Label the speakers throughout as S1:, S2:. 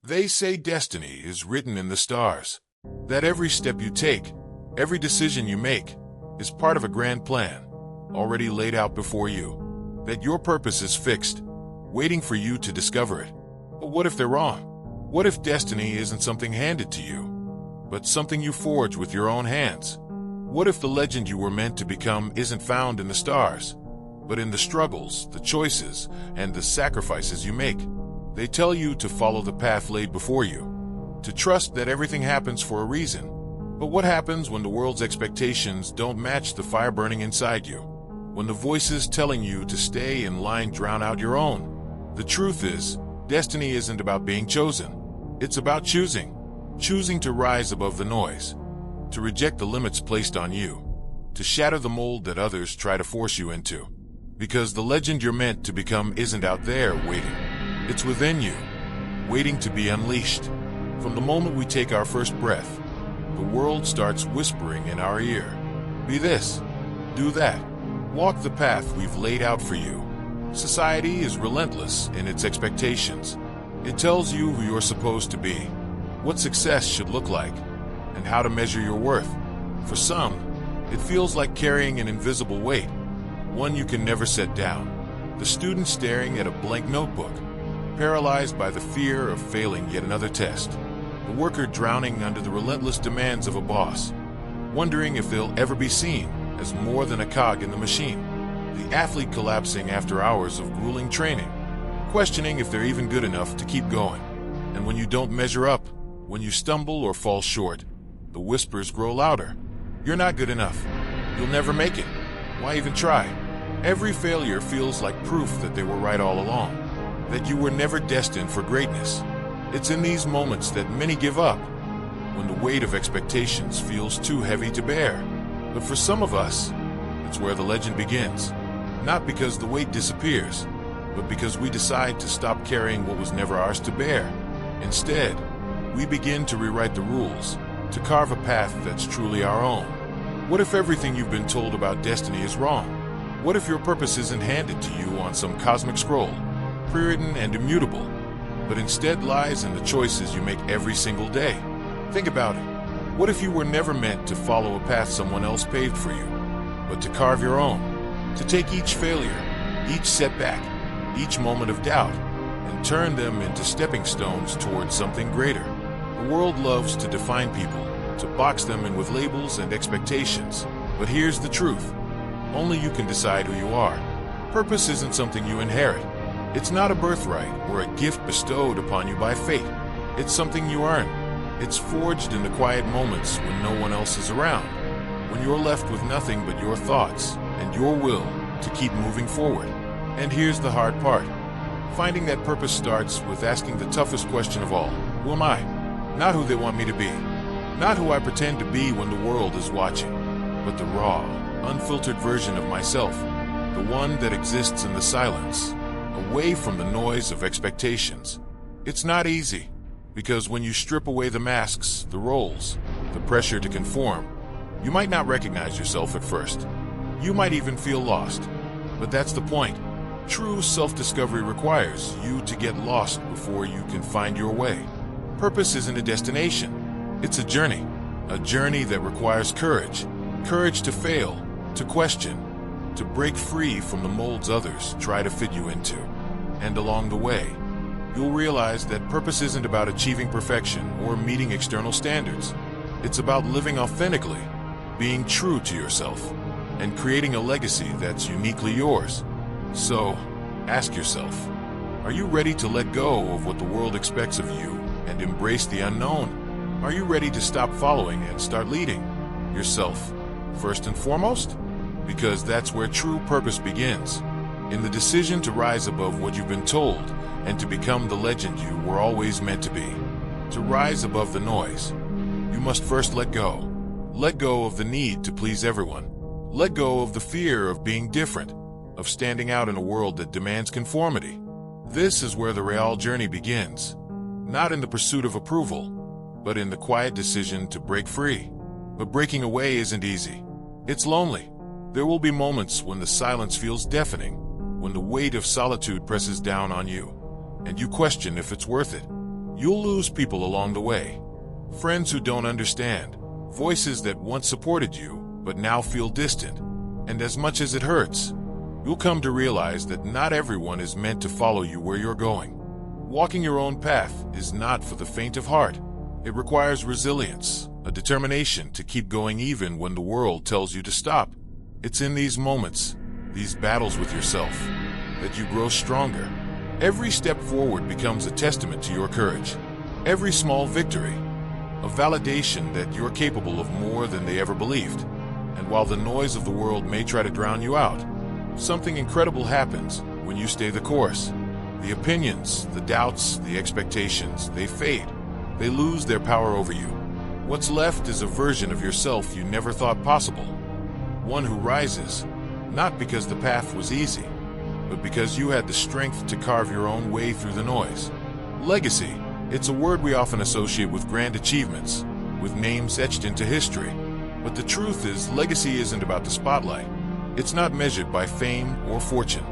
S1: They say destiny is written in the stars, that every step you take, every decision you make, is part of a grand plan, already laid out before you, that your purpose is fixed, waiting for you to discover it. But what if they're wrong? What if destiny isn't something handed to you, but something you forge with your own hands? What if the legend you were meant to become isn't found in the stars, but in the struggles, the choices, and the sacrifices you make? They tell you to follow the path laid before you, to trust that everything happens for a reason. But what happens when the world's expectations don't match the fire burning inside you? When the voices telling you to stay in line drown out your own? The truth is, destiny isn't about being chosen. It's about choosing. Choosing to rise above the noise, to reject the limits placed on you, to shatter the mold that others try to force you into. Because the legend you're meant to become isn't out there waiting. It's within you, waiting to be unleashed. From the moment we take our first breath, the world starts whispering in our ear. Be this, do that, walk the path we've laid out for you. Society is relentless in its expectations. It tells you who you're supposed to be, what success should look like, and how to measure your worth. For some, it feels like carrying an invisible weight, one you can never set down. The student staring at a blank notebook, paralyzed by the fear of failing yet another test. The worker drowning under the relentless demands of a boss, wondering if they'll ever be seen as more than a cog in the machine. The athlete collapsing after hours of grueling training, questioning if they're even good enough to keep going. And when you don't measure up, when you stumble or fall short, the whispers grow louder. You're not good enough. You'll never make it. Why even try? Every failure feels like proof that they were right all along, that you were never destined for greatness. It's in these moments that many give up, when the weight of expectations feels too heavy to bear. But for some of us, it's where the legend begins. Not because the weight disappears, but because we decide to stop carrying what was never ours to bear. Instead, we begin to rewrite the rules, to carve a path that's truly our own. What if everything you've been told about destiny is wrong? What if your purpose isn't handed to you on some cosmic scroll, pre-written and immutable, but instead lies in the choices you make every single day? Think about it. What if you were never meant to follow a path someone else paved for you, but to carve your own, to take each failure, each setback, each moment of doubt, and turn them into stepping stones towards something greater? The world loves to define people, to box them in with labels and expectations. But here's the truth. Only you can decide who you are. Purpose isn't something you inherit. It's not a birthright or a gift bestowed upon you by fate. It's something you earn. It's forged in the quiet moments when no one else is around, when you're left with nothing but your thoughts and your will to keep moving forward. And here's the hard part. Finding that purpose starts with asking the toughest question of all. Who am I? Not who they want me to be. Not who I pretend to be when the world is watching, but the raw, unfiltered version of myself, the one that exists in the silence, away from the noise of expectations. It's not easy, because when you strip away the masks, the roles, the pressure to conform, you might not recognize yourself at first. You might even feel lost. But that's the point. True self-discovery requires you to get lost before you can find your way. Purpose isn't a destination. It's a journey that requires courage. Courage to fail, to question, to break free from the molds others try to fit you into. And along the way, you'll realize that purpose isn't about achieving perfection or meeting external standards. It's about living authentically, being true to yourself, and creating a legacy that's uniquely yours. So, ask yourself, are you ready to let go of what the world expects of you and embrace the unknown? Are you ready to stop following and start leading yourself, first and foremost? Because that's where true purpose begins, in the decision to rise above what you've been told and to become the legend you were always meant to be. To rise above the noise, you must first let go. Let go of the need to please everyone. Let go of the fear of being different, of standing out in a world that demands conformity. This is where the real journey begins, not in the pursuit of approval, but in the quiet decision to break free. But breaking away isn't easy. It's lonely. There will be moments when the silence feels deafening, when the weight of solitude presses down on you, and you question if it's worth it. You'll lose people along the way. Friends who don't understand. Voices that once supported you, but now feel distant. And as much as it hurts, you'll come to realize that not everyone is meant to follow you where you're going. Walking your own path is not for the faint of heart. It requires resilience, a determination to keep going even when the world tells you to stop. It's in these moments, these battles with yourself, that you grow stronger. Every step forward becomes a testament to your courage. Every small victory, a validation that you're capable of more than they ever believed. And while the noise of the world may try to drown you out, something incredible happens when you stay the course. The opinions, the doubts, the expectations, they fade. They lose their power over you. What's left is a version of yourself you never thought possible. One who rises, not because the path was easy, but because you had the strength to carve your own way through the noise. Legacy, it's a word we often associate with grand achievements, with names etched into history. But the truth is, legacy isn't about the spotlight. It's not measured by fame or fortune.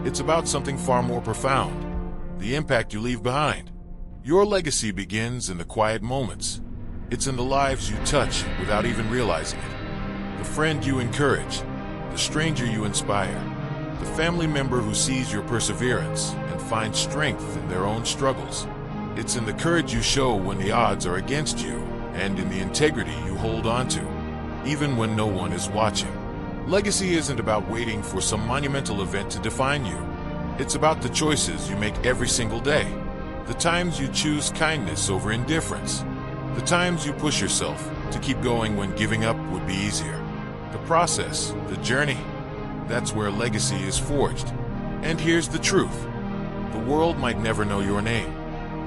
S1: It's about something far more profound, the impact you leave behind. Your legacy begins in the quiet moments. It's in the lives you touch without even realizing it. The friend you encourage, the stranger you inspire, the family member who sees your perseverance and finds strength in their own struggles. It's in the courage you show when the odds are against you, and in the integrity you hold on to, even when no one is watching. Legacy isn't about waiting for some monumental event to define you. It's about the choices you make every single day. The times you choose kindness over indifference. The times you push yourself to keep going when giving up would be easier. The process, the journey, that's where legacy is forged. And here's the truth. The world might never know your name.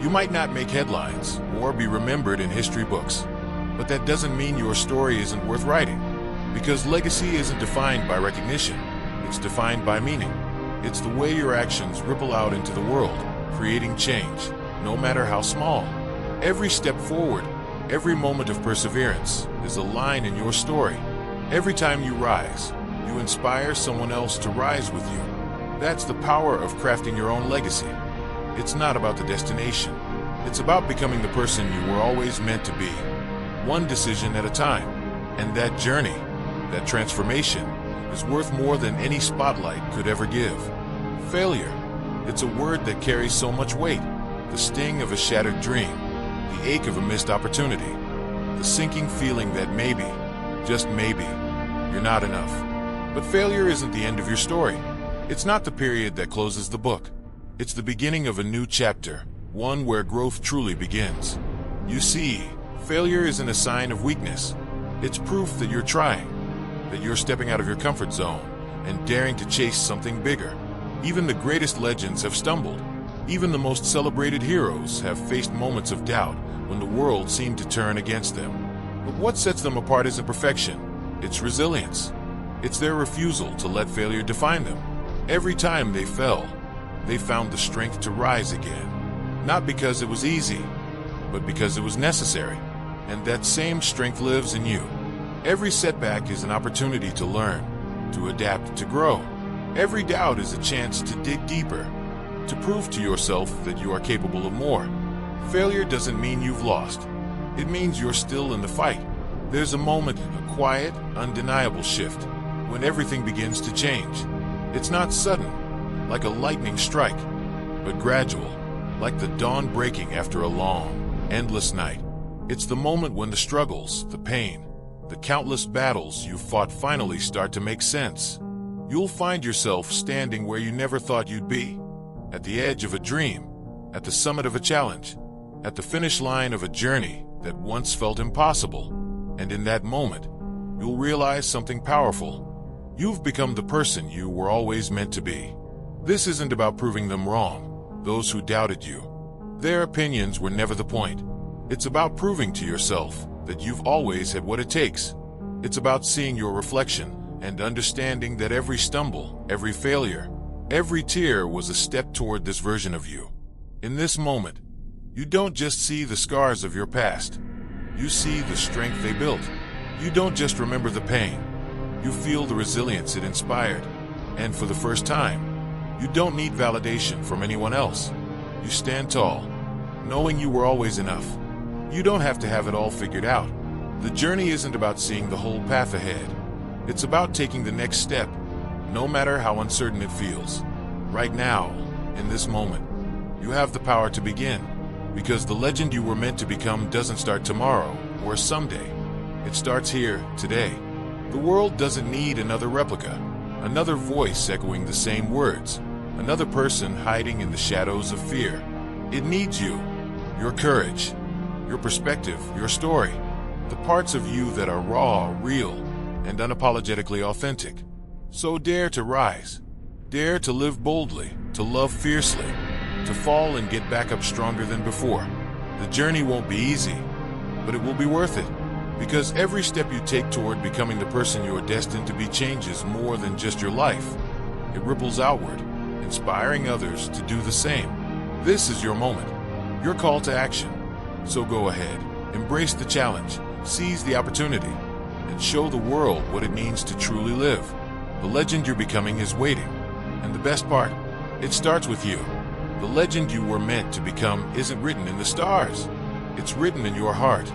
S1: You might not make headlines or be remembered in history books. But that doesn't mean your story isn't worth writing. Because legacy isn't defined by recognition, it's defined by meaning. It's the way your actions ripple out into the world, creating change, no matter how small. Every step forward, every moment of perseverance is a line in your story. Every time you rise, you inspire someone else to rise with you. That's the power of crafting your own legacy. It's not about the destination. It's about becoming the person you were always meant to be, one decision at a time. And that journey, that transformation, is worth more than any spotlight could ever give. Failure. It's a word that carries so much weight. The sting of a shattered dream, the ache of a missed opportunity, the sinking feeling that maybe, just maybe, you're not enough. But failure isn't the end of your story. It's not the period that closes the book. It's the beginning of a new chapter, one where growth truly begins. You see, failure isn't a sign of weakness. It's proof that you're trying, that you're stepping out of your comfort zone and daring to chase something bigger. Even the greatest legends have stumbled. Even the most celebrated heroes have faced moments of doubt when the world seemed to turn against them. But what sets them apart isn't perfection, it's resilience. It's their refusal to let failure define them. Every time they fell, they found the strength to rise again. Not because it was easy, but because it was necessary. And that same strength lives in you. Every setback is an opportunity to learn, to adapt, to grow. Every doubt is a chance to dig deeper, to prove to yourself that you are capable of more. Failure doesn't mean you've lost. It means you're still in the fight. There's a moment, a quiet, undeniable shift, when everything begins to change. It's not sudden, like a lightning strike, but gradual, like the dawn breaking after a long, endless night. It's the moment when the struggles, the pain, the countless battles you've fought finally start to make sense. You'll find yourself standing where you never thought you'd be, at the edge of a dream, at the summit of a challenge, at the finish line of a journey that once felt impossible. And in that moment, you'll realize something powerful. You've become the person you were always meant to be. This isn't about proving them wrong, those who doubted you. Their opinions were never the point. It's about proving to yourself that you've always had what it takes. It's about seeing your reflection and understanding that every stumble, every failure, every tear was a step toward this version of you. In this moment, you don't just see the scars of your past. You see the strength they built. You don't just remember the pain. You feel the resilience it inspired. And for the first time, you don't need validation from anyone else. You stand tall, knowing you were always enough. You don't have to have it all figured out. The journey isn't about seeing the whole path ahead. It's about taking the next step, no matter how uncertain it feels. Right now, in this moment, you have the power to begin, because the legend you were meant to become doesn't start tomorrow or someday. It starts here, today. The world doesn't need another replica, another voice echoing the same words, another person hiding in the shadows of fear. It needs you, your courage, your perspective, your story, the parts of you that are raw, real, and unapologetically authentic. So dare to rise. Dare to live boldly, to love fiercely, to fall and get back up stronger than before. The journey won't be easy, but it will be worth it, because every step you take toward becoming the person you are destined to be changes more than just your life. It ripples outward, inspiring others to do the same. This is your moment, your call to action. So go ahead, embrace the challenge, seize the opportunity, and show the world what it means to truly live. The legend you're becoming is waiting. And the best part, it starts with you. The legend you were meant to become isn't written in the stars. It's written in your heart,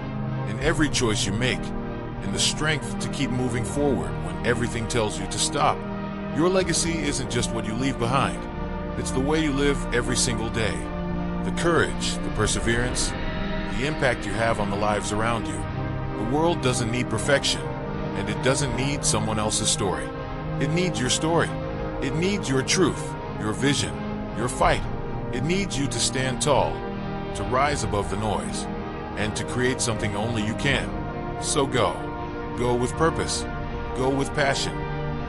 S1: in every choice you make, in the strength to keep moving forward when everything tells you to stop. Your legacy isn't just what you leave behind. It's the way you live every single day. The courage, the perseverance, the impact you have on the lives around you. The world doesn't need perfection, and it doesn't need someone else's story. It needs your story. It needs your truth, your vision, your fight. It needs you to stand tall, to rise above the noise, and to create something only you can. So go. Go with purpose. Go with passion.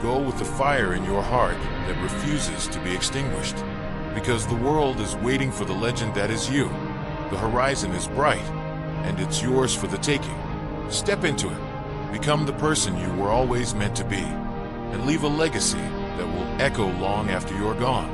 S1: Go with the fire in your heart that refuses to be extinguished. Because the world is waiting for the legend that is you. The horizon is bright, and it's yours for the taking. Step into it. Become the person you were always meant to be, and leave a legacy that will echo long after you're gone.